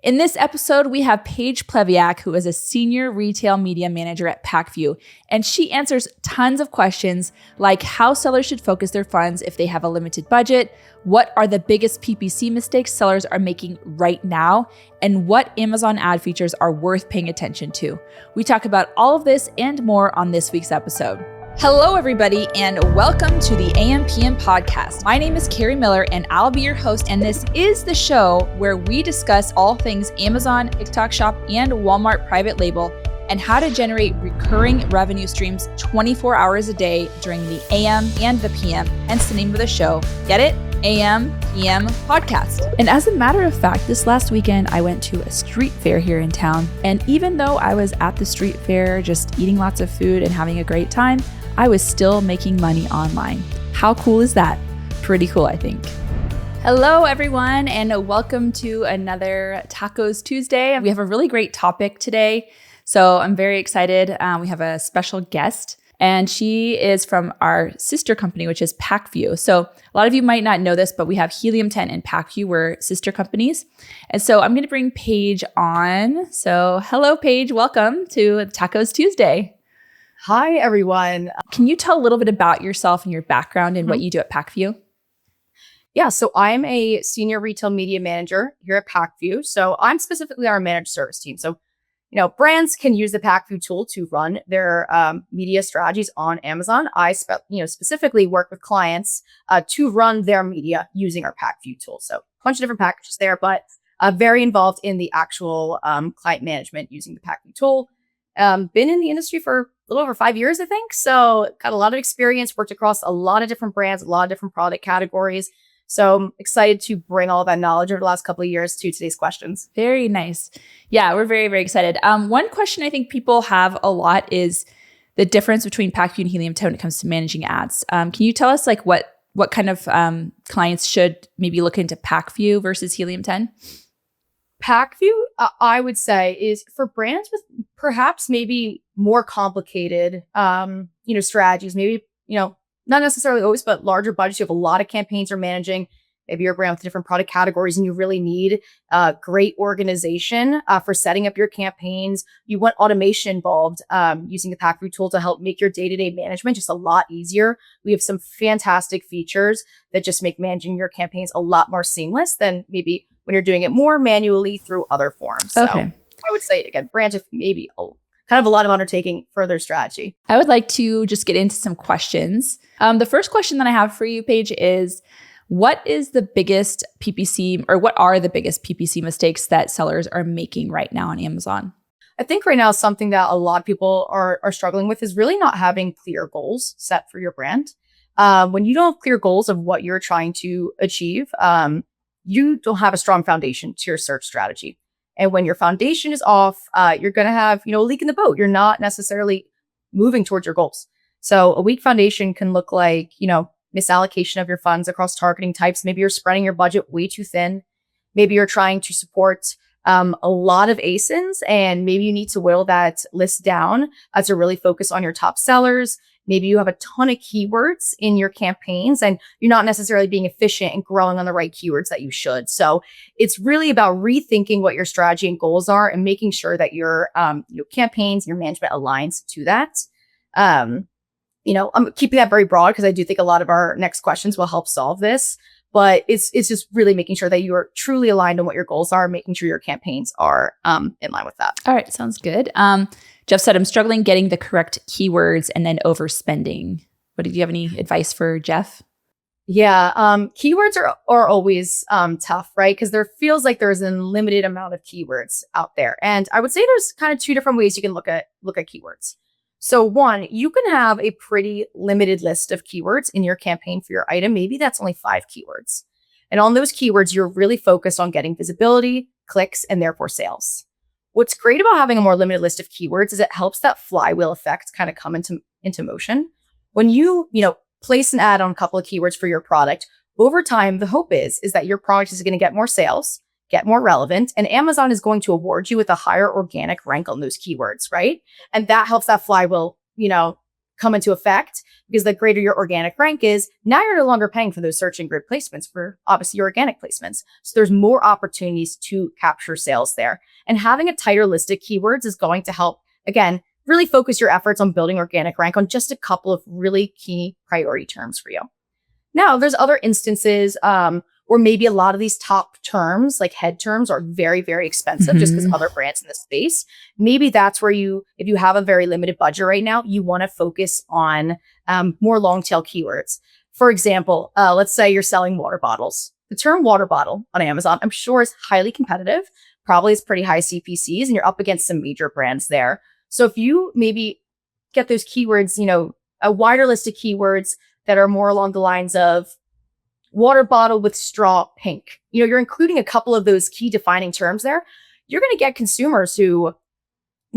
In this episode, we have Paige Plevyak, who is a senior retail media manager at PackView, and she answers tons of questions like how sellers should focus their funds if they have a limited budget, what are the biggest PPC mistakes sellers are making right now, and what Amazon ad features are worth paying attention to. We talk about all of this and more on this week's episode. Hello, everybody, and welcome to the AM/PM podcast. My name is Carrie Miller, and I'll be your host, and this is the show where we discuss all things Amazon, TikTok Shop, and Walmart private label, and how to generate recurring revenue streams 24 hours a day during the AM and the PM, hence the name of the show. Get it? AM/PM podcast. And as a matter of fact, this last weekend, I went to a street fair here in town, and even though I was at the street fair just eating lots of food and having a great time, I was still making money online. How cool is that? Pretty cool, I think. Hello, everyone, and welcome to another Tacos Tuesday. We have a really great topic today, so I'm very excited. We have a special guest, and she is from our sister company, which is PackView. So a lot of you might not know this, but we have Helium 10 and PackView. We're sister companies. And so I'm going to bring Paige on. So hello, Paige. Welcome to Tacos Tuesday. Hi, everyone. Can you tell a little bit about yourself and your background and what you do at PackView? Yeah, so I'm a senior retail media manager here at PackView. So I'm specifically our managed service team. So, brands can use the PackView tool to run their media strategies on Amazon. I specifically work with clients to run their media using our PackView tool. So a bunch of different packages there, but very involved in the actual client management using the PackView tool. Been in the industry for a little over 5 years, I think. So got a lot of experience, worked across a lot of different brands, a lot of different product categories. So I'm excited to bring all that knowledge over the last couple of years to today's questions. Very nice. Yeah, we're very, very excited. One question I think people have a lot is the difference between PackView and Helium 10 when it comes to managing ads. Can you tell us what kind of clients should maybe look into PackView versus Helium 10? PackView, I would say, is for brands with perhaps maybe more complicated, strategies. Maybe, not necessarily always, but larger budgets. You have a lot of campaigns you're managing. Maybe you're a brand with different product categories, and you really need great organization for setting up your campaigns. You want automation involved, using the PackView tool to help make your day-to-day management just a lot easier. We have some fantastic features that just make managing your campaigns a lot more seamless than maybe when you're doing it more manually through other forms. Okay. So I would say, again, brands with maybe kind of a lot of undertaking for their strategy. I would like to just get into some questions. The first question that I have for you, Paige, is what is the biggest PPC, or what are the biggest PPC mistakes that sellers are making right now on Amazon? I think right now something that a lot of people are struggling with is really not having clear goals set for your brand. When you don't have clear goals of what you're trying to achieve, you don't have a strong foundation to your search strategy. And when your foundation is off, you're going to have, a leak in the boat. You're not necessarily moving towards your goals. So a weak foundation can look like, misallocation of your funds across targeting types. Maybe you're spreading your budget way too thin. Maybe you're trying to support a lot of ASINs, and maybe you need to whittle that list down to really focus on your top sellers. Maybe you have a ton of keywords in your campaigns and you're not necessarily being efficient and growing on the right keywords that you should. So it's really about rethinking what your strategy and goals are and making sure that your campaigns, your management aligns to that. I'm keeping that very broad because I do think a lot of our next questions will help solve this. But it's just really making sure that you are truly aligned on what your goals are, making sure your campaigns are in line with that. All right, sounds good. Jeff said, I'm struggling getting the correct keywords and then overspending. Do you have any advice for Jeff? Yeah, keywords are always tough, right? Because there feels like there's a limited amount of keywords out there. And I would say there's kind of two different ways you can look at keywords. So one, you can have a pretty limited list of keywords in your campaign for your item. Maybe that's only 5 keywords. And on those keywords, you're really focused on getting visibility, clicks, and therefore sales. What's great about having a more limited list of keywords is it helps that flywheel effect kind of come into motion. When you, place an ad on a couple of keywords for your product, over time, the hope is that your product is going to get more sales, get more relevant, and Amazon is going to award you with a higher organic rank on those keywords, right? And that helps that flywheel, come into effect, because the greater your organic rank is, now you're no longer paying for those search and grid placements for obviously your organic placements. So there's more opportunities to capture sales there. And having a tighter list of keywords is going to help, again, really focus your efforts on building organic rank on just a couple of really key priority terms for you. Now, there's other instances or maybe a lot of these top terms, like head terms, are very, very expensive just because other brands in the space. Maybe that's where if you have a very limited budget right now, you want to focus on more long tail keywords. For example, let's say you're selling water bottles. The term water bottle on Amazon, I'm sure, is highly competitive, probably is pretty high CPCs, and you're up against some major brands there. So if you maybe get those keywords, a wider list of keywords that are more along the lines of water bottle with straw pink. You're including a couple of those key defining terms there. You're going to get consumers who,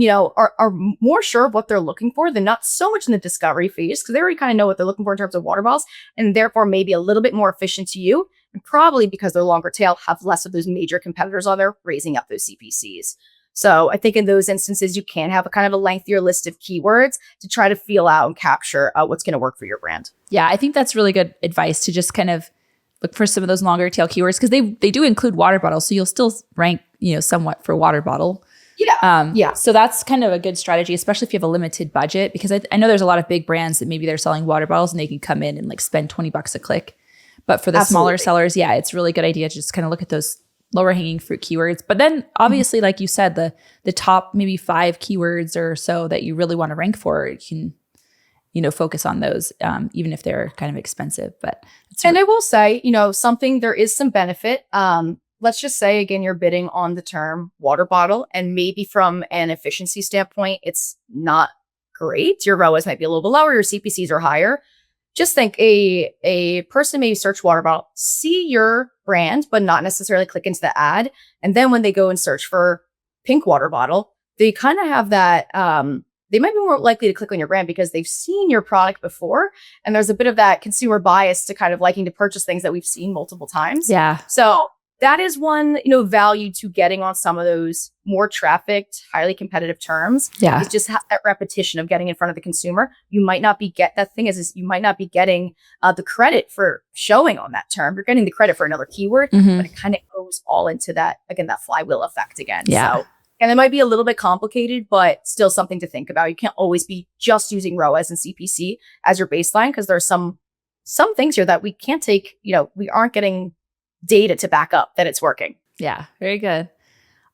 are more sure of what they're looking for. They're not so much in the discovery phase because they already kind of know what they're looking for in terms of water bottles, and therefore maybe a little bit more efficient to you. And probably because they're longer tail, have less of those major competitors on there, raising up those CPCs. So I think in those instances, you can have a kind of a lengthier list of keywords to try to feel out and capture what's going to work for your brand. Yeah, I think that's really good advice to just kind of look for some of those longer tail keywords because they do include water bottles. So you'll still rank, somewhat for water bottle. Yeah. So that's kind of a good strategy, especially if you have a limited budget, because I know there's a lot of big brands that maybe they're selling water bottles and they can come in and like spend $20 a click. But for the smaller sellers, yeah, it's a really good idea to just kind of look at those lower hanging fruit keywords. But then obviously, like you said, the top maybe 5 keywords or so that you really want to rank for, you can, focus on those, even if they're kind of expensive. But I will say, there is some benefit. Let's just say, again, you're bidding on the term water bottle, and maybe from an efficiency standpoint, it's not great. Your ROAS might be a little bit lower. Your CPCs are higher. Just think a person may search water bottle, see your brand, but not necessarily click into the ad. And then when they go and search for pink water bottle, they kind of have that, they might be more likely to click on your brand because they've seen your product before. And there's a bit of that consumer bias to kind of liking to purchase things that we've seen multiple times. Yeah. So that is one, value to getting on some of those more trafficked, highly competitive terms. Yeah. Is just that repetition of getting in front of the consumer. You might not be you might not be getting the credit for showing on that term. You're getting the credit for another keyword, but it kind of goes all into that, again, that flywheel effect again. Yeah. So, and it might be a little bit complicated, but still something to think about. You can't always be just using ROAS and CPC as your baseline because there are some things here that we can't take, we aren't getting data to back up that it's working. Yeah, very good.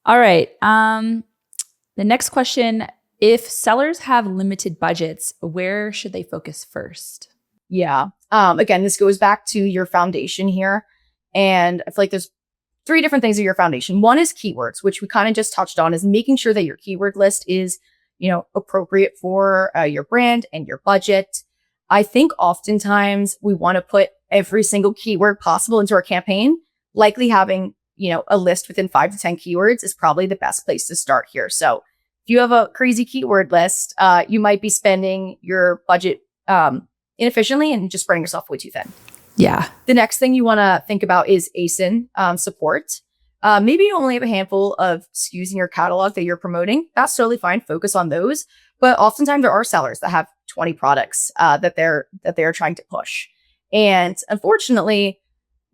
All right. The next question, if sellers have limited budgets, where should they focus first? Yeah. Again, this goes back to your foundation here. And I feel like there's 3 different things of your foundation. One is keywords, which we kind of just touched on, is making sure that your keyword list is, appropriate for your brand and your budget. I think oftentimes we want to put every single keyword possible into our campaign. Likely having, a list within 5 to 10 keywords is probably the best place to start here. So if you have a crazy keyword list, you might be spending your budget inefficiently and just spreading yourself way too thin. Yeah. The next thing you want to think about is ASIN support. Maybe you only have a handful of SKUs in your catalog that you're promoting. That's totally fine. Focus on those. But oftentimes there are sellers that have 20 products that they're trying to push. And unfortunately,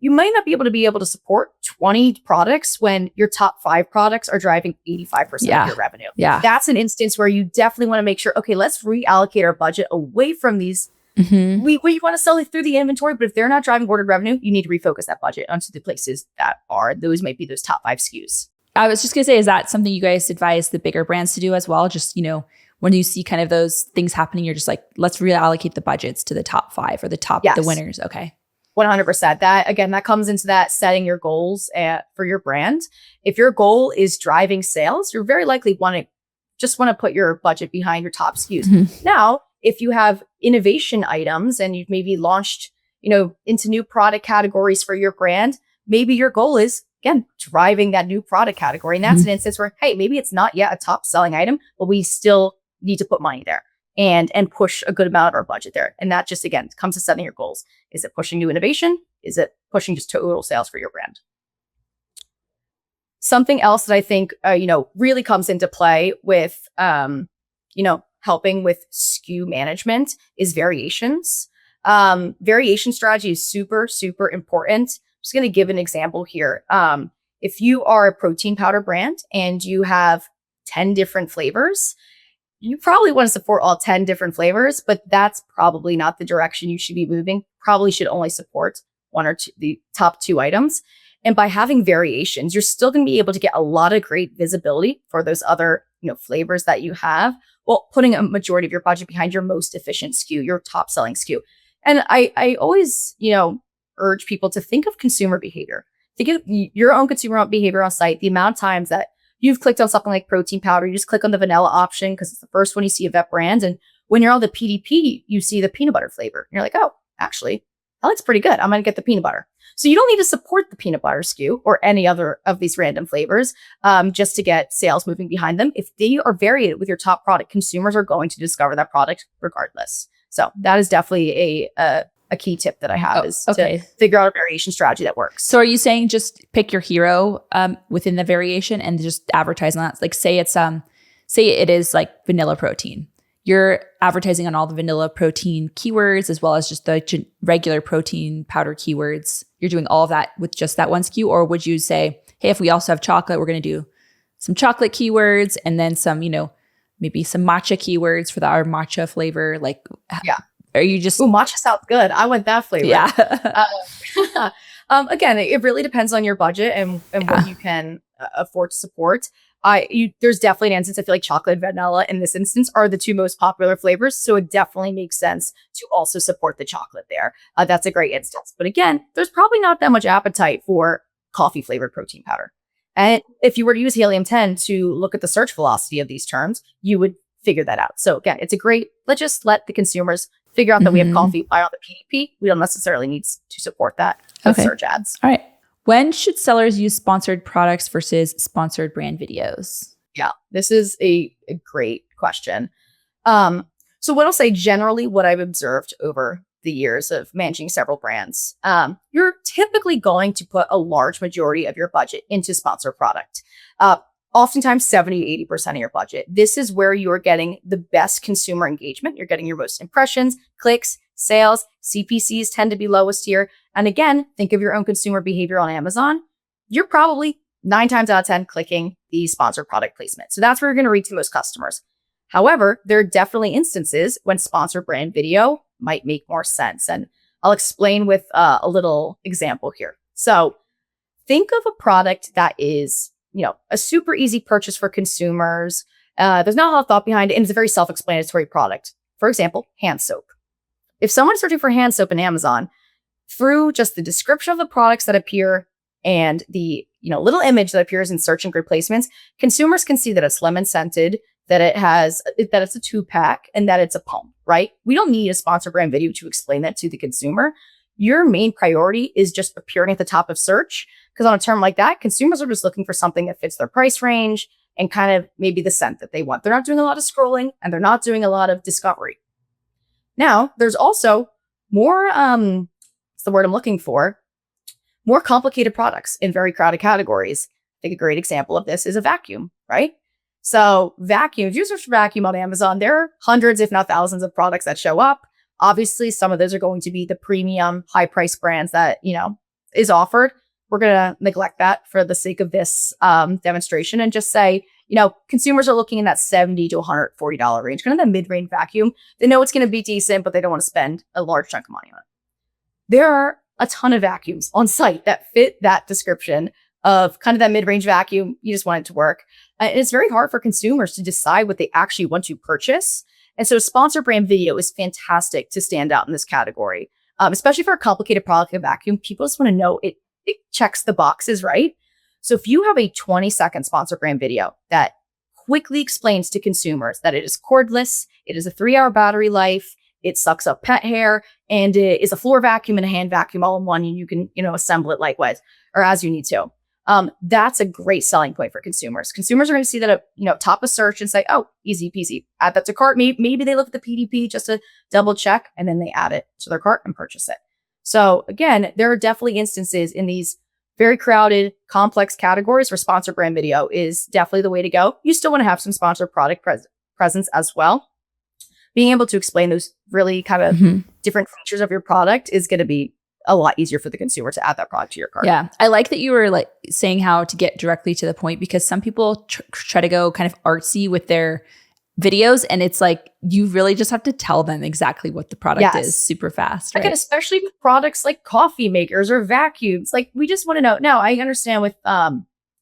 you might not be able to support 20 products when your top 5 products are driving 85% of your revenue. Yeah. That's an instance where you definitely want to make sure, okay, let's reallocate our budget away from these. We want to sell it through the inventory, but if they're not driving ordered revenue, you need to refocus that budget onto the places that are. Those might be those top 5 SKUs. I was just going to say, is that something you guys advise the bigger brands to do as well? Just, when you see kind of those things happening, you're just like, let's reallocate the budgets to the top 5 or the winners. Okay. 100%. That comes into that setting your goals for your brand. If your goal is driving sales, you're very likely want to put your budget behind your top SKUs. Now, if you have innovation items and you've maybe launched, into new product categories for your brand, maybe your goal is, again, driving that new product category. And that's an instance where, hey, maybe it's not yet a top selling item, but we still need to put money there and push a good amount of our budget there. And that just, again, comes to setting your goals. Is it pushing new innovation? Is it pushing just total sales for your brand? Something else that I think, really comes into play with, helping with SKU management is variations. Variation strategy is super, super important. I'm just going to give an example here. If you are a protein powder brand and you have 10 different flavors, you probably want to support all 10 different flavors, but that's probably not the direction you should be moving. Probably should only support one or two, the top 2 items. And by having variations, you're still going to be able to get a lot of great visibility for those other, flavors that you have, while putting a majority of your budget behind your most efficient SKU, your top selling SKU. And I always, urge people to think of consumer behavior. Think of your own consumer behavior on site, the amount of times that you've clicked on something like protein powder, you just click on the vanilla option because it's the first one you see of that brand. And when you're on the PDP, you see the peanut butter flavor. And you're like, oh, actually, that looks pretty good. I'm going to get the peanut butter. So you don't need to support the peanut butter SKU or any other of these random flavors just to get sales moving behind them. If they are varied with your top product, consumers are going to discover that product regardless. So that is definitely a key tip that I have to figure out a variation strategy that works. So are you saying just pick your hero within the variation and just advertise on that? Like say it is like vanilla protein. You're advertising on all the vanilla protein keywords as well as just the regular protein powder keywords. You're doing all of that with just that one SKU? Or would you say, hey, if we also have chocolate, we're going to do some chocolate keywords and then some, maybe some matcha keywords for our matcha flavor? Like, yeah. Are you just... Ooh, matcha sounds good. I want that flavor. Yeah. Again, it really depends on your budget and what you can afford to support. There's definitely an instance. I feel like chocolate and vanilla in this instance are the 2 most popular flavors. So it definitely makes sense to also support the chocolate there. That's a great instance. But again, there's probably not that much appetite for coffee flavored protein powder. And if you were to use helium-10 to look at the search velocity of these terms, you would figure that out. So again, let's just let the consumers figure out that we have coffee buy on the PDP. We don't necessarily need to support that with search ads. All right. When should sellers use sponsored products versus sponsored brand videos? Yeah, this is a great question. So what I'll say generally, what I've observed over the years of managing several brands, you're typically going to put a large majority of your budget into sponsored product. Oftentimes 70, 80% of your budget. This is where you are getting the best consumer engagement. You're getting your most impressions, clicks, sales. CPCs tend to be lowest here. And again, think of your own consumer behavior on Amazon. You're probably 9 times out of 10 clicking the sponsored product placement. So that's where you're going to reach the most customers. However, there are definitely instances when sponsored brand video might make more sense. And I'll explain with a little example here. So think of a product that is a super easy purchase for consumers. There's not a lot of thought behind it, and it's a very self-explanatory product. For example, hand soap. If someone's searching for hand soap in Amazon, through just the description of the products that appear and the little image that appears in search and grid placements, consumers can see that it's lemon scented, that it's a 2-pack, and that it's a pump, right? We don't need a sponsored brand video to explain that to the consumer. Your main priority is just appearing at the top of search. Because on a term like that, consumers are just looking for something that fits their price range and kind of maybe the scent that they want. They're not doing a lot of scrolling and they're not doing a lot of discovery. Now, there's also more, what's the word I'm looking for? More complicated products in very crowded categories. I think a great example of this is a vacuum, right? So vacuum, if you search for vacuum on Amazon, there are hundreds, if not thousands of products that show up. Obviously, some of those are going to be the premium high price brands that, is offered. We're going to neglect that for the sake of this demonstration and just say, consumers are looking in that $70 to $140 range, kind of that mid-range vacuum. They know it's going to be decent, but they don't want to spend a large chunk of money on it. There are a ton of vacuums on site that fit that description of kind of that mid-range vacuum. You just want it to work. And it's very hard for consumers to decide what they actually want to purchase. And so sponsored brand video is fantastic to stand out in this category, especially for a complicated product like a vacuum. People just want to know it checks the boxes, right? So if you have a 20-second sponsored brand video that quickly explains to consumers that it is cordless, it is a 3-hour battery life, it sucks up pet hair, and it is a floor vacuum and a hand vacuum all in one, and you can, assemble it likewise or as you need to. That's a great selling point for consumers. Consumers are going to see that at top of search and say, oh, easy peasy, add that to cart. Maybe they look at the PDP just to double check, and then they add it to their cart and purchase it. So again, there are definitely instances in these very crowded, complex categories where sponsored brand video is definitely the way to go. You still want to have some sponsored product presence as well. being able to explain those really kind of different features of your product is going to be a lot easier for the consumer to add that product to your cart. Yeah. I like that you were like saying how to get directly to the point, because some people try to go kind of artsy with their videos, and it's like you really just have to tell them exactly what the product is super fast. Right? Like, especially with products like coffee makers or vacuums. Like, we just want to know. Now, I understand with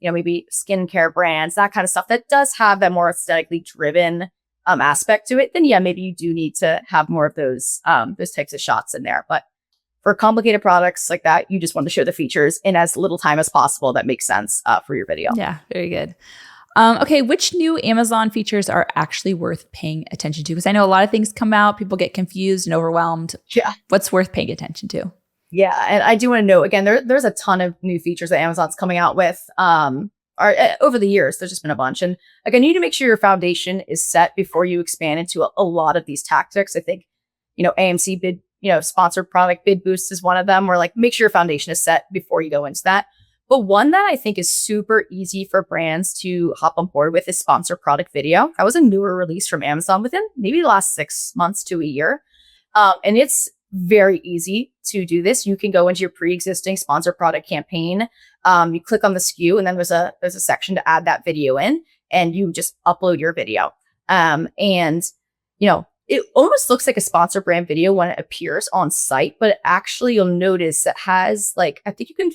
maybe skincare brands, that kind of stuff that does have that more aesthetically driven aspect to it, then maybe you do need to have more of those types of shots in there. But for complicated products like that, you just want to show the features in as little time as possible that makes sense for your video. Yeah, very good. Okay, which new Amazon features are actually worth paying attention to? Because I know a lot of things come out, people get confused and overwhelmed. Yeah. What's worth paying attention to? Yeah, and I do want to note, again, there's a ton of new features that Amazon's coming out with. Over the years, there's just been a bunch. And again, you need to make sure your foundation is set before you expand into a lot of these tactics. I think, AMC bid, sponsored product bid boost is one of them, where like make sure your foundation is set before you go into that. But one that I think is super easy for brands to hop on board with is sponsored product video. That was a newer release from Amazon within maybe the last 6 months to a year. And it's very easy to do this. You can go into your pre-existing sponsored product campaign. You click on the SKU, and then there's a section to add that video in, and you just upload your video. It almost looks like a sponsored brand video when it appears on site, but actually you'll notice it has I think you can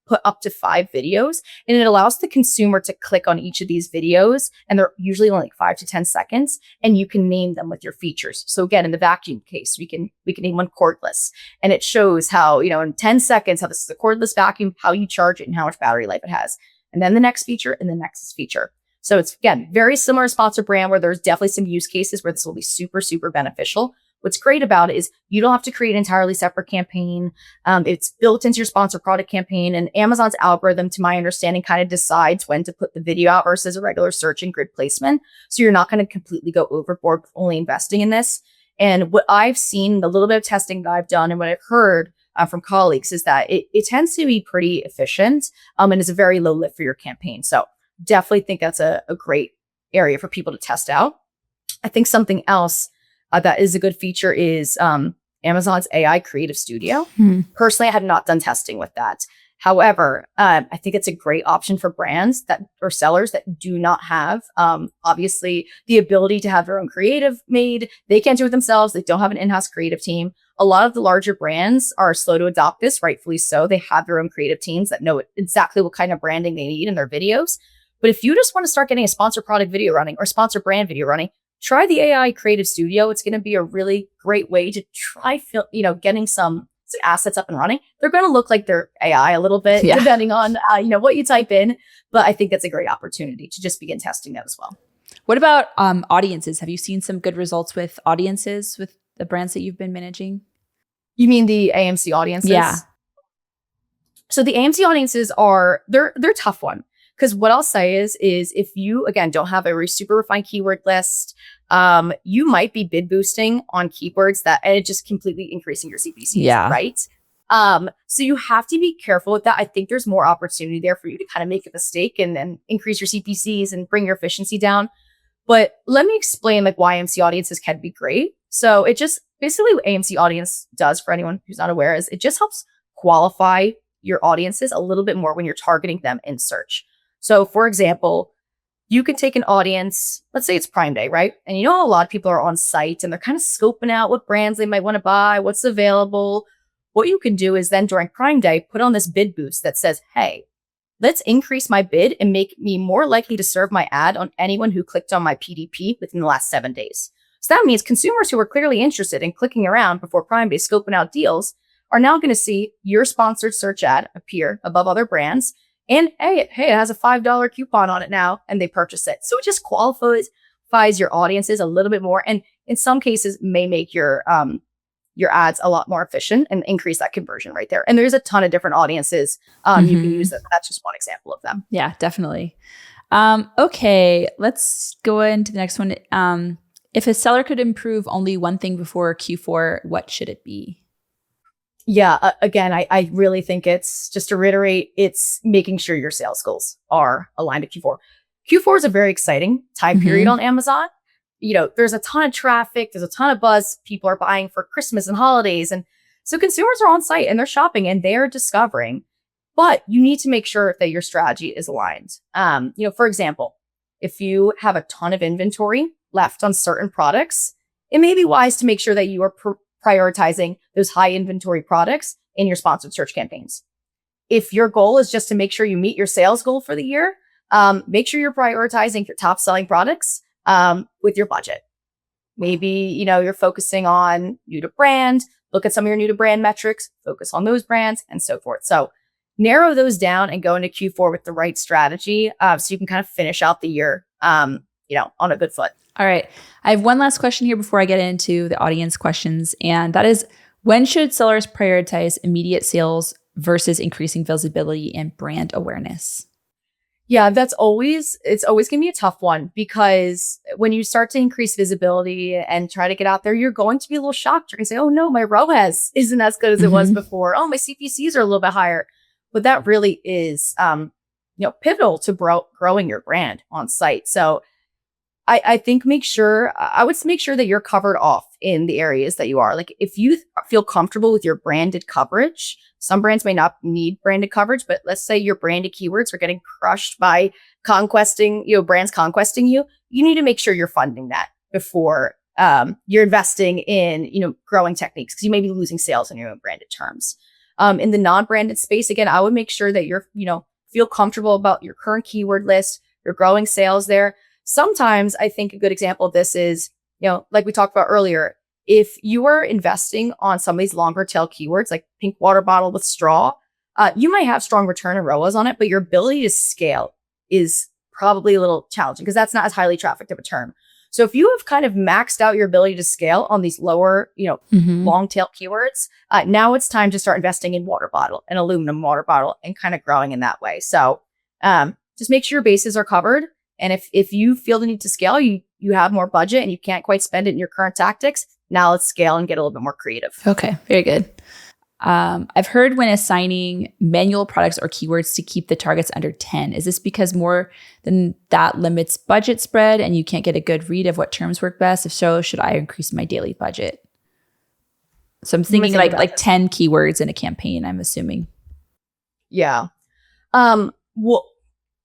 put up to 5 videos, and it allows the consumer to click on each of these videos, and they're usually only 5 to 10 seconds, and you can name them with your features. So again, in the vacuum case, we can name one cordless, and it shows how, in 10 seconds, how this is a cordless vacuum, how you charge it, and how much battery life it has. And then the next feature, and the next feature. So it's, again, very similar to sponsored brand, where there's definitely some use cases where this will be super, super beneficial. What's great about it is you don't have to create an entirely separate campaign. It's built into your sponsored product campaign, and Amazon's algorithm, to my understanding, kind of decides when to put the video out versus a regular search and grid placement. So you're not going to completely go overboard with only investing in this. And what I've seen, the little bit of testing that I've done and what I've heard from colleagues is that it tends to be pretty efficient and is a very low lift for your campaign. So definitely think that's a great area for people to test out. I think something else that is a good feature is Amazon's AI Creative Studio. Personally, I have not done testing with that. However, I think it's a great option for brands or sellers that do not have, obviously, the ability to have their own creative made. They can't do it themselves. They don't have an in-house creative team. A lot of the larger brands are slow to adopt this, rightfully so. They have their own creative teams that know exactly what kind of branding they need in their videos. But if you just want to start getting a sponsored product video running or sponsored brand video running, try the AI Creative Studio. It's going to be a really great way to try, getting some assets up and running. They're going to look like they're AI a little bit, depending on, what you type in. But I think that's a great opportunity to just begin testing that as well. What about audiences? Have you seen some good results with audiences with the brands that you've been managing? You mean the AMC audiences? Yeah. So the AMC audiences they're a tough one. Because what I'll say is if you, again, don't have a super refined keyword list, you might be bid boosting on keywords and it just completely increasing your CPCs, right? So you have to be careful with that. I think there's more opportunity there for you to kind of make a mistake and then increase your CPCs and bring your efficiency down. But let me explain why AMC audiences can be great. So it just basically what AMC audience does, for anyone who's not aware, is it just helps qualify your audiences a little bit more when you're targeting them in search. So for example, you can take an audience, let's say it's Prime Day, right? And a lot of people are on site and they're kind of scoping out what brands they might want to buy, what's available. What you can do is then during Prime Day, put on this bid boost that says, hey, let's increase my bid and make me more likely to serve my ad on anyone who clicked on my PDP within the last 7 days. So that means consumers who are clearly interested in clicking around before Prime Day scoping out deals are now going to see your sponsored search ad appear above other brands. And hey, it has a $5 coupon on it now, and they purchase it. So it just qualifies your audiences a little bit more, and in some cases may make your ads a lot more efficient and increase that conversion right there. And there's a ton of different audiences you can use. That's just one example of them. Yeah, definitely. Okay, let's go into the next one. If a seller could improve only one thing before Q4, what should it be? Yeah, again, I really think it's, just to reiterate, it's making sure your sales goals are aligned to Q4. Q4 is a very exciting time period on Amazon. there's a ton of traffic, there's a ton of buzz. People are buying for Christmas and holidays. And so consumers are on site and they're shopping and they're discovering, but you need to make sure that your strategy is aligned. For example, if you have a ton of inventory left on certain products, it may be wise to make sure that you are prioritizing those high inventory products in your sponsored search campaigns. If your goal is just to make sure you meet your sales goal for the year, make sure you're prioritizing your top selling products with your budget. Maybe, you're focusing on new to brand, look at some of your new to brand metrics, focus on those brands and so forth. So narrow those down and go into Q4 with the right strategy so you can kind of finish out the year, on a good foot. All right. I have one last question here before I get into the audience questions. And that is, when should sellers prioritize immediate sales versus increasing visibility and brand awareness? Yeah, it's always going to be a tough one, because when you start to increase visibility and try to get out there, you're going to be a little shocked. You're going to say, oh no, my ROAS isn't as good as it was before. Oh, my CPCs are a little bit higher. But that really is, pivotal to growing your brand on site. So I think I would make sure that you're covered off in the areas that you are. Like, if you feel comfortable with your branded coverage, some brands may not need branded coverage, but let's say your branded keywords are getting crushed by brands conquesting you. You need to make sure you're funding that before you're investing in, growing techniques, because you may be losing sales in your own branded terms. In the non-branded space, again, I would make sure that you're, feel comfortable about your current keyword list, you're growing sales there. Sometimes I think a good example of this is, like we talked about earlier, if you are investing on some of these longer tail keywords, like pink water bottle with straw, you might have strong return and ROAS on it, but your ability to scale is probably a little challenging because that's not as highly trafficked of a term. So if you have kind of maxed out your ability to scale on these lower, long tail keywords, now it's time to start investing in water bottle and aluminum water bottle and kind of growing in that way. So just make sure your bases are covered. And if you feel the need to scale, you have more budget and you can't quite spend it in your current tactics, now let's scale and get a little bit more creative. Okay, very good. I've heard when assigning manual products or keywords to keep the targets under 10, is this because more than that limits budget spread and you can't get a good read of what terms work best? If so, should I increase my daily budget? So I'm thinking like 10 keywords in a campaign, I'm assuming. Yeah. Well,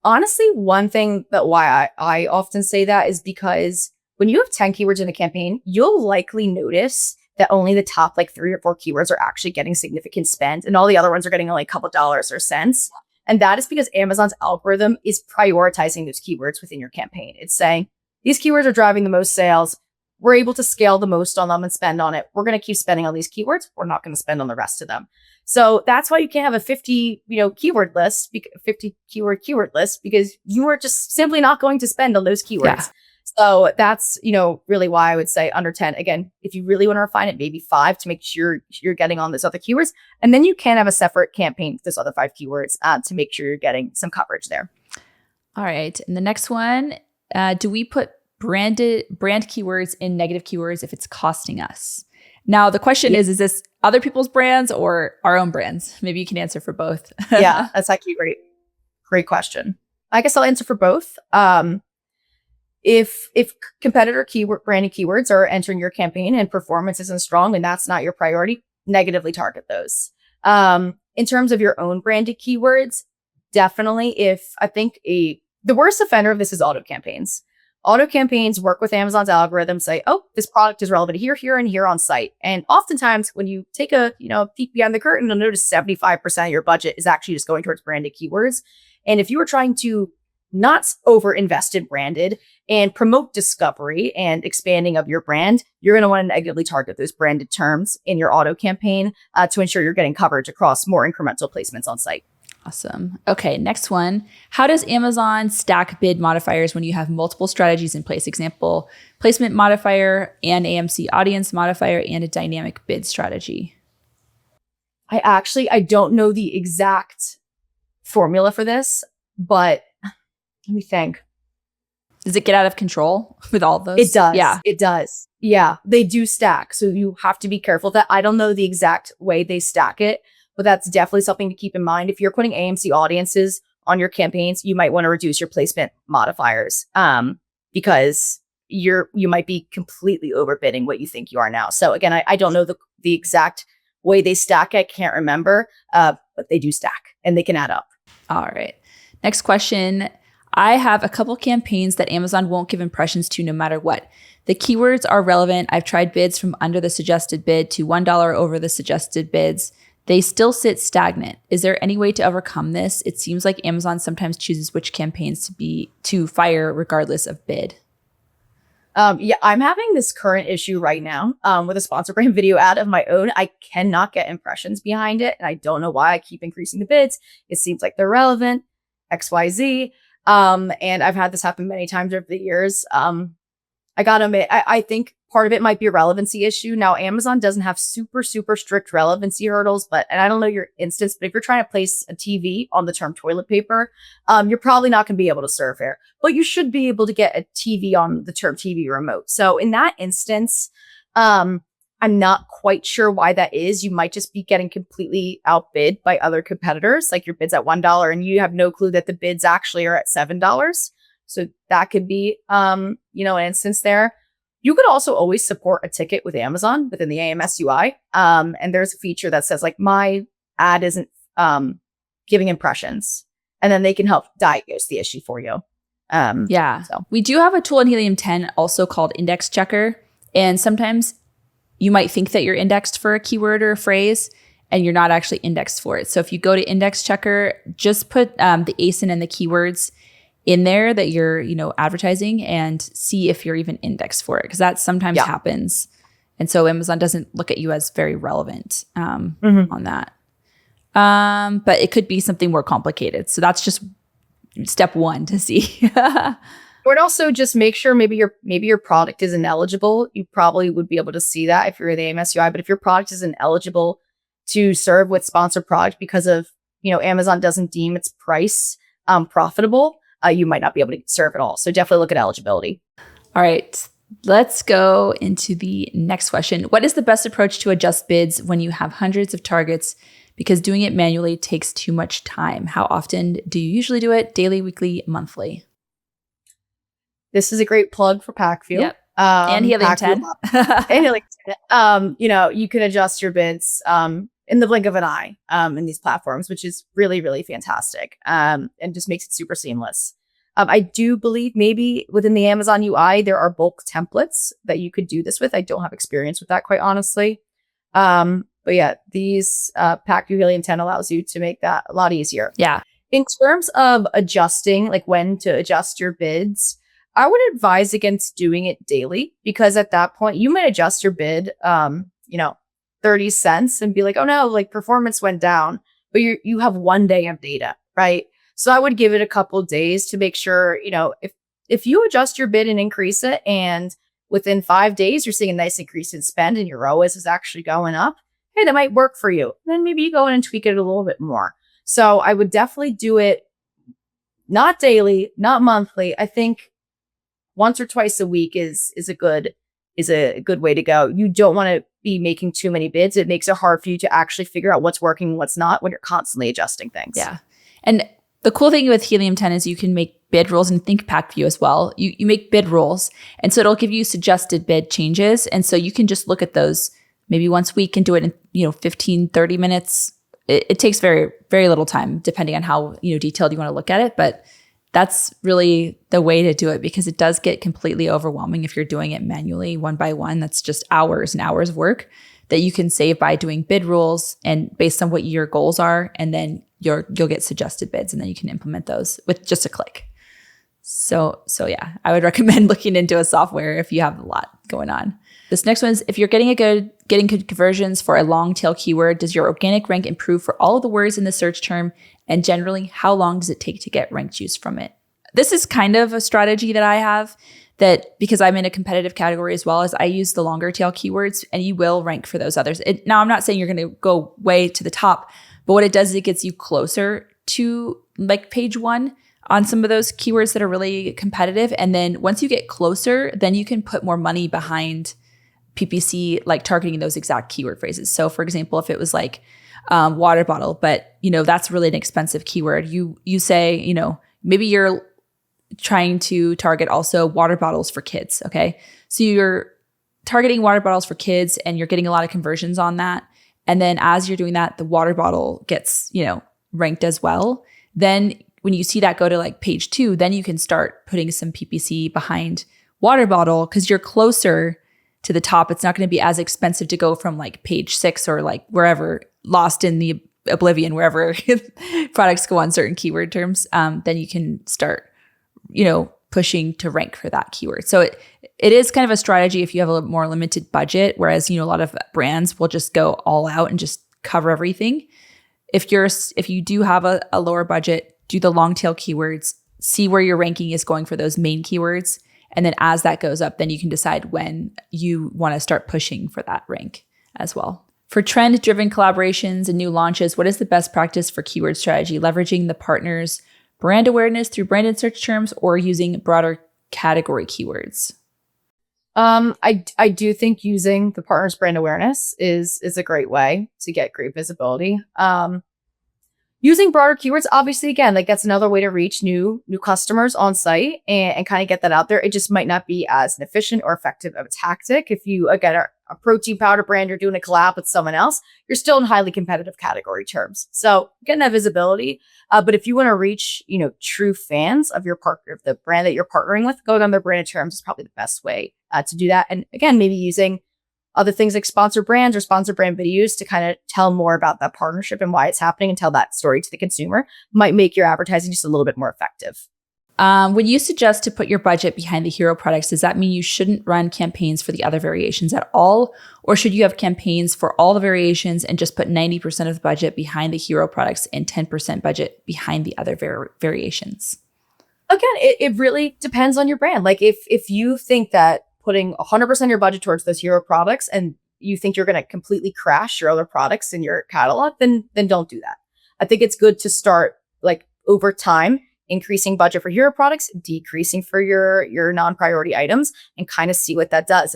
honestly, one thing that why I often say that is because when you have 10 keywords in a campaign, you'll likely notice that only the top 3 or 4 keywords are actually getting significant spend, and all the other ones are getting only a couple dollars or cents. And that is because Amazon's algorithm is prioritizing those keywords within your campaign. It's saying these keywords are driving the most sales. We're able to scale the most on them and spend on it. We're going to keep spending on these keywords. We're not going to spend on the rest of them. So that's why you can't have a 50, keyword list, 50 keyword list, because you are just simply not going to spend on those keywords. Yeah. So that's, really why I would say under 10. Again, if you really want to refine it, maybe 5 to make sure you're getting on those other keywords. And then you can have a separate campaign with those other 5 keywords to make sure you're getting some coverage there. All right. And the next one, do we put brand keywords in negative keywords if it's costing us? Now, the question is this other people's brands or our own brands? Maybe you can answer for both. Yeah, that's actually a great question. I guess I'll answer for both. If competitor branded keywords are entering your campaign and performance isn't strong and that's not your priority, negatively target those. In terms of your own branded keywords, definitely the worst offender of this is auto campaigns. Auto campaigns work with Amazon's algorithm, say, oh, this product is relevant here, and here on site. And oftentimes when you take a peek behind the curtain, you'll notice 75% of your budget is actually just going towards branded keywords. And if you are trying to not over-invest in branded and promote discovery and expanding of your brand, you're going to want to negatively target those branded terms in your auto campaign to ensure you're getting coverage across more incremental placements on site. Awesome. Okay, next one. How does Amazon stack bid modifiers when you have multiple strategies in place? Example, placement modifier and AMC audience modifier and a dynamic bid strategy. I don't know the exact formula for this, but let me think. Does it get out of control with all of those? It does. Yeah. It does. Yeah, they do stack. So you have to be careful that I don't know the exact way they stack it, but that's definitely something to keep in mind. If you're putting AMC audiences on your campaigns, you might want to reduce your placement modifiers because you might be completely overbidding what you think you are now. So again, I don't know the exact way they stack. I can't remember, but they do stack and they can add up. All right. Next question. I have a couple campaigns that Amazon won't give impressions to no matter what. The keywords are relevant. I've tried bids from under the suggested bid to $1 over the suggested bids. They still sit stagnant. Is there any way to overcome this? It seems like Amazon sometimes chooses which campaigns to fire regardless of bid. Yeah, I'm having this current issue right now with a sponsor brand video ad of my own. I cannot get impressions behind it, and I don't know why I keep increasing the bids. It seems like they're relevant, XYZ. And I've had this happen many times over the years. I gotta admit, I think part of it might be a relevancy issue. Now, Amazon doesn't have super strict relevancy hurdles, and I don't know your instance, but if you're trying to place a TV on the term toilet paper, you're probably not going to be able to serve there, but you should be able to get a TV on the term TV remote. So in that instance, I'm not quite sure why that is. You might just be getting completely outbid by other competitors, like your bid's at $1 and you have no clue that the bids actually are at $7. So that could be, an instance there. You could also always support a ticket with Amazon within the AMS UI. And there's a feature that says like, my ad isn't giving impressions. And then they can help diagnose the issue for you. So we do have a tool in Helium 10 also called Index Checker. And sometimes you might think that you're indexed for a keyword or a phrase, and you're not actually indexed for it. So if you go to Index Checker, just put the ASIN and the keywords in there that you're, advertising, and see if you're even indexed for it, because that sometimes happens. And so Amazon doesn't look at you as very relevant on that. But it could be something more complicated. So that's just step one to see. Or also just make sure maybe your product isn't eligible. You probably would be able to see that if you're the AMS UI. But if your product isn't eligible to serve with sponsored product because of, Amazon doesn't deem its price profitable, you might not be able to serve at all. So definitely look at eligibility. All right. Let's go into the next question. What is the best approach to adjust bids when you have hundreds of targets? Because doing it manually takes too much time. How often do you usually do it? Daily, weekly, monthly? This is a great plug for PackView. Yep. And Helium 10. And Helium 10. You can adjust your bids in the blink of an eye in these platforms, which is really, really fantastic, and just makes it super seamless. I do believe maybe within the Amazon UI, there are bulk templates that you could do this with. I don't have experience with that, quite honestly. But yeah, these PackView Helium 10 allows you to make that a lot easier. Yeah. In terms of adjusting, like when to adjust your bids, I would advise against doing it daily, because at that point you might adjust your bid, 30 cents and be like, oh no, like performance went down, but you have 1 day of data, right? So I would give it a couple days to make sure, if you adjust your bid and increase it, and within 5 days you're seeing a nice increase in spend and your ROAS is actually going up, hey, that might work for you. Then maybe you go in and tweak it a little bit more. So I would definitely do it not daily, not monthly. I think once or twice a week is a good way to go. You don't want to be making too many bids. It makes it hard for you to actually figure out what's working and what's not when you're constantly adjusting things. Yeah. And the cool thing with Helium 10 is you can make bid rules, and think PackView as well. You make bid rules, and so it'll give you suggested bid changes. And so you can just look at those maybe once a week and do it in 15, 30 minutes. It takes very, very little time depending on how detailed you want to look at it. But that's really the way to do it, because it does get completely overwhelming if you're doing it manually one by one. That's just hours and hours of work that you can save by doing bid rules and based on what your goals are, and then you'll get suggested bids, and then you can implement those with just a click. So yeah, I would recommend looking into a software if you have a lot going on. This next one is, if you're getting good conversions for a long tail keyword, does your organic rank improve for all of the words in the search term? And generally, how long does it take to get rank juice from it? This is kind of a strategy that I have, that because I'm in a competitive category as well, as I use the longer tail keywords, and you will rank for those others. Now, I'm not saying you're going to go way to the top, but what it does is it gets you closer to like page one on some of those keywords that are really competitive. And then once you get closer, then you can put more money behind PPC, like targeting those exact keyword phrases. So for example, if it was like water bottle, but that's really an expensive keyword. You say, maybe you're trying to target also water bottles for kids. Okay. So you're targeting water bottles for kids and you're getting a lot of conversions on that. And then as you're doing that, the water bottle gets, ranked as well. Then when you see that go to like page 2, then you can start putting some PPC behind water bottle because you're closer to the top. It's not going to be as expensive to go from like page 6 or like wherever, lost in the oblivion, wherever products go on certain keyword terms. Then you can start, pushing to rank for that keyword. So it is kind of a strategy if you have a more limited budget, whereas, a lot of brands will just go all out and just cover everything. If you do have a lower budget, do the long tail keywords, see where your ranking is going for those main keywords. And then as that goes up, then you can decide when you want to start pushing for that rank as well. For trend-driven collaborations and new launches, what is the best practice for keyword strategy? Leveraging the partner's brand awareness through branded search terms or using broader category keywords? I do think using the partner's brand awareness is a great way to get great visibility. Using broader keywords, obviously, again, like that's another way to reach new customers on site and kind of get that out there. It just might not be as an efficient or effective of a tactic. If you, again, are a protein powder brand, you're doing a collab with someone else, you're still in highly competitive category terms. So getting that visibility. But if you want to reach, true fans of your partner, of the brand that you're partnering with, going on their branded terms is probably the best way to do that. And again, maybe using other things like sponsor brands or sponsor brand videos to kind of tell more about that partnership and why it's happening and tell that story to the consumer might make your advertising just a little bit more effective. When you suggest to put your budget behind the hero products, does that mean you shouldn't run campaigns for the other variations at all? Or should you have campaigns for all the variations and just put 90% of the budget behind the hero products and 10% budget behind the other variations? Again, it really depends on your brand. Like if you think that putting 100% of your budget towards those hero products and you think you're going to completely crash your other products in your catalog, then don't do that. I think it's good to start like over time, increasing budget for hero products, decreasing for your non-priority items, and kind of see what that does.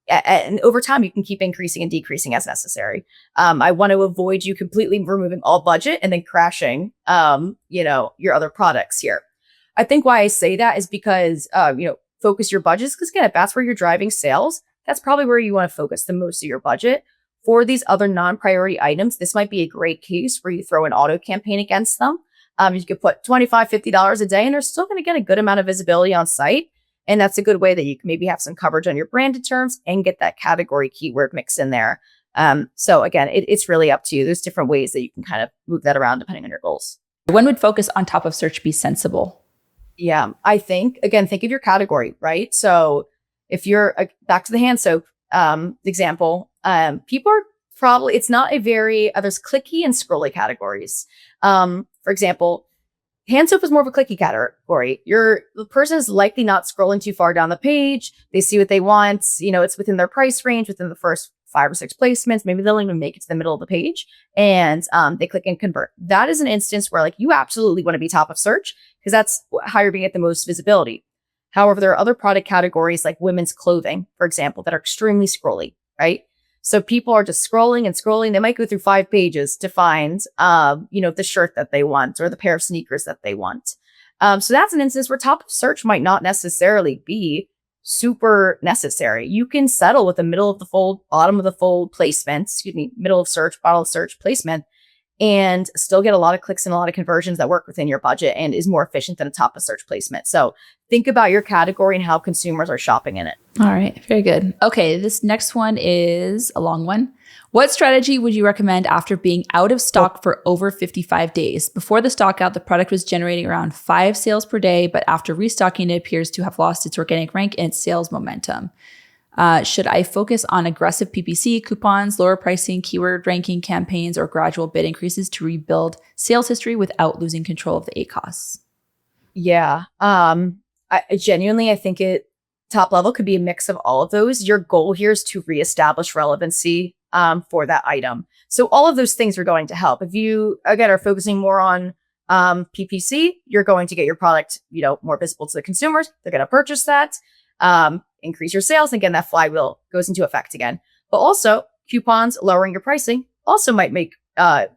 And over time, you can keep increasing and decreasing as necessary. I want to avoid you completely removing all budget and then crashing, your other products here. I think why I say that is because, focus your budgets, because again, if that's where you're driving sales, that's probably where you want to focus the most of your budget. For these other non-priority items, this might be a great case where you throw an auto campaign against them. You could put $25, $50 a day, and they're still going to get a good amount of visibility on site. And that's a good way that you can maybe have some coverage on your branded terms and get that category keyword mix in there. So again, it's really up to you. There's different ways that you can kind of move that around depending on your goals. When would focus on top of search be sensible? Yeah, I think, again, think of your category, right? So if you're back to the hand soap example, people are probably, it's not a very, there's clicky and scrolly categories. For example, hand soap is more of a clicky category. The person is likely not scrolling too far down the page. They see what they want. It's within their price range, within the first 5 or 6 placements. Maybe they'll even make it to the middle of the page and they click and convert. That is an instance where like you absolutely want to be top of search because that's how you're going to get the most visibility. However, there are other product categories like women's clothing, for example, that are extremely scrolly, right? So people are just scrolling and scrolling. They might go through 5 pages to find, the shirt that they want or the pair of sneakers that they want. So that's an instance where top of search might not necessarily be super necessary. You can settle with the middle of the fold, bottom of the fold placement, middle of search, bottom of search placement, and still get a lot of clicks and a lot of conversions that work within your budget and is more efficient than a top of search placement. So think about your category and how consumers are shopping in it. All right. Very good. Okay. This next one is a long one. What strategy would you recommend after being out of stock for over 55 days? Before the stockout, the product was generating around 5 sales per day, but after restocking, it appears to have lost its organic rank and its sales momentum. Should I focus on aggressive PPC, coupons, lower pricing, keyword ranking campaigns, or gradual bid increases to rebuild sales history without losing control of the ACoS? Yeah. I genuinely, I think top level could be a mix of all of those. Your goal here is to reestablish relevancy for that item. So all of those things are going to help. If you, again, are focusing more on PPC, you're going to get your product, more visible to the consumers. They're going to purchase that. Increase your sales, and again, that flywheel goes into effect again. But also, coupons, lowering your pricing also might make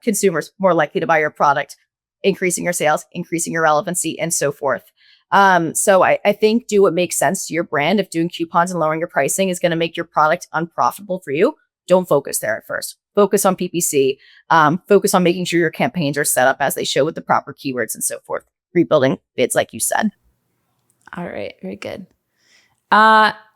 consumers more likely to buy your product, increasing your sales, increasing your relevancy, and so forth. So I think do what makes sense to your brand. If doing coupons and lowering your pricing is going to make your product unprofitable for you, don't focus there at first. Focus on PPC. Focus on making sure your campaigns are set up as they show with the proper keywords and so forth. Rebuilding bids, like you said. All right. Very good.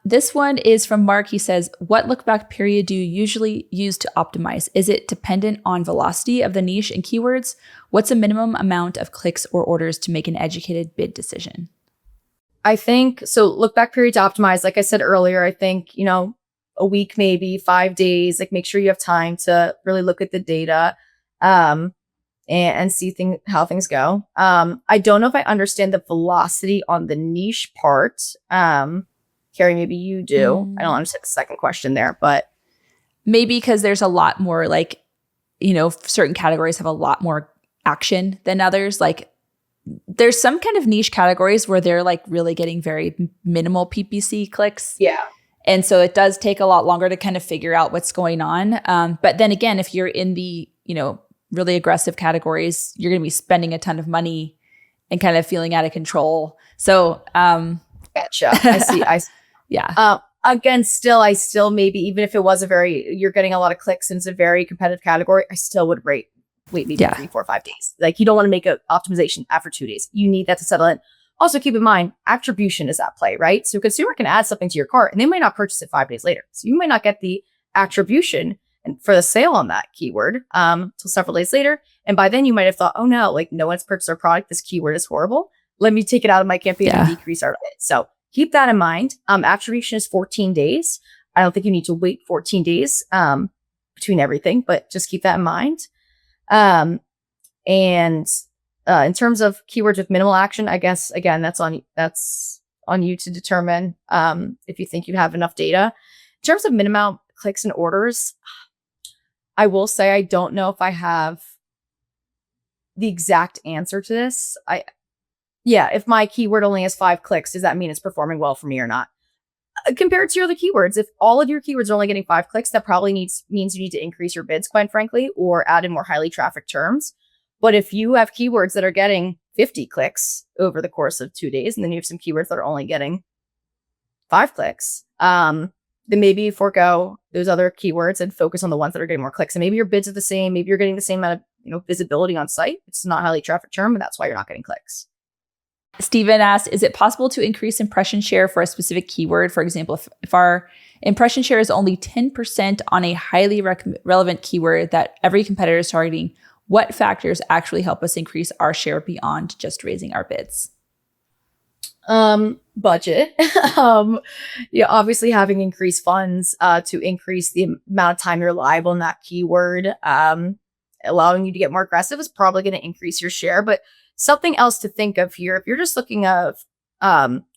This one is from Mark. He says, what look back period do you usually use to optimize? Is it dependent on velocity of the niche and keywords? What's a minimum amount of clicks or orders to make an educated bid decision? I think, so look back period to optimize. Like I said earlier, I think, a week, maybe 5 days, like make sure you have time to really look at the data, and see how things go. I don't know if I understand the velocity on the niche part. Carrie, maybe you do. I don't understand the second question there, but maybe because there's a lot more certain categories have a lot more action than others. Like there's some kind of niche categories where they're like really getting very minimal PPC clicks. Yeah. And so it does take a lot longer to kind of figure out what's going on. But then again, if you're in the, really aggressive categories, you're going to be spending a ton of money and kind of feeling out of control. So, gotcha. I see. Yeah. Again, I still maybe, even if it was you're getting a lot of clicks and it's a very competitive category, I still would wait maybe 3, 4, 5 days. Like you don't want to make an optimization after 2 days. You need that to settle in. Also keep in mind, attribution is at play, right? So a consumer can add something to your cart and they might not purchase it 5 days later. So you might not get the attribution and for the sale on that keyword till several days later. And by then you might have thought, oh no, like no one's purchased our product. This keyword is horrible. Let me take it out of my campaign and decrease our bid. So keep that in mind. Attribution is 14 days. I don't think you need to wait 14 days between everything, but just keep that in mind. And in terms of keywords with minimal action, I guess, again, that's on you to determine if you think you have enough data. In terms of minimum clicks and orders, I will say I don't know if I have the exact answer to this. If my keyword only has 5 clicks, does that mean it's performing well for me or not? Compared to your other keywords, if all of your keywords are only getting 5 clicks, that probably means you need to increase your bids, quite frankly, or add in more highly trafficked terms. But if you have keywords that are getting 50 clicks over the course of 2 days, and then you have some keywords that are only getting 5 clicks, then maybe you forego those other keywords and focus on the ones that are getting more clicks. And maybe your bids are the same. Maybe you're getting the same amount of visibility on site. It's not highly trafficked term, and that's why you're not getting clicks. Steven asked, is it possible to increase impression share for a specific keyword? For example, if our impression share is only 10% on a highly relevant keyword that every competitor is targeting, what factors actually help us increase our share beyond just raising our bids? Budget. Obviously having increased funds to increase the amount of time you're liable in that keyword, allowing you to get more aggressive is probably going to increase your share. But something else to think of here, if you're just looking at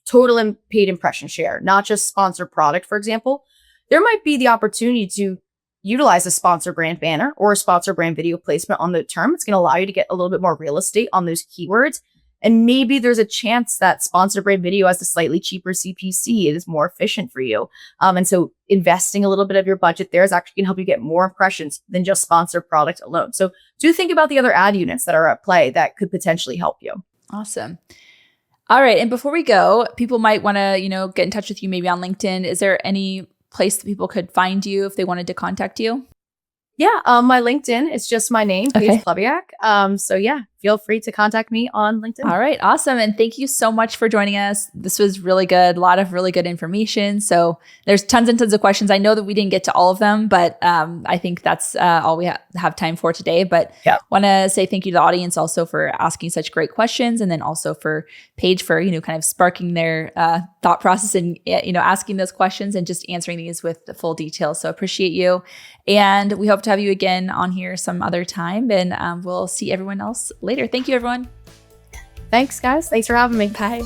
total and paid impression share, not just sponsored product, for example, there might be the opportunity to utilize a sponsor brand banner or a sponsor brand video placement on the term. It's going to allow you to get a little bit more real estate on those keywords. And maybe there's a chance that sponsor brand video has a slightly cheaper CPC. It is more efficient for you. And so investing a little bit of your budget there is actually going to help you get more impressions than just sponsored product alone. So do think about the other ad units that are at play that could potentially help you. Awesome. All right. And before we go, people might want to, get in touch with you maybe on LinkedIn. Is there any place that people could find you if they wanted to contact you? Yeah, my LinkedIn is just my name, Paige Plevyak. So yeah, feel free to contact me on LinkedIn. All right, awesome. And thank you so much for joining us. This was really good. A lot of really good information. So there's tons and tons of questions. I know that we didn't get to all of them, but I think that's all we have time for today. But want to say thank you to the audience also for asking such great questions. And then also for Paige for, kind of sparking their thought process and, asking those questions and just answering these with the full details. So appreciate you. And we hope to have you again on here some other time. And we'll see everyone else later. Thank you, everyone. Thanks, guys. Thanks for having me. Bye.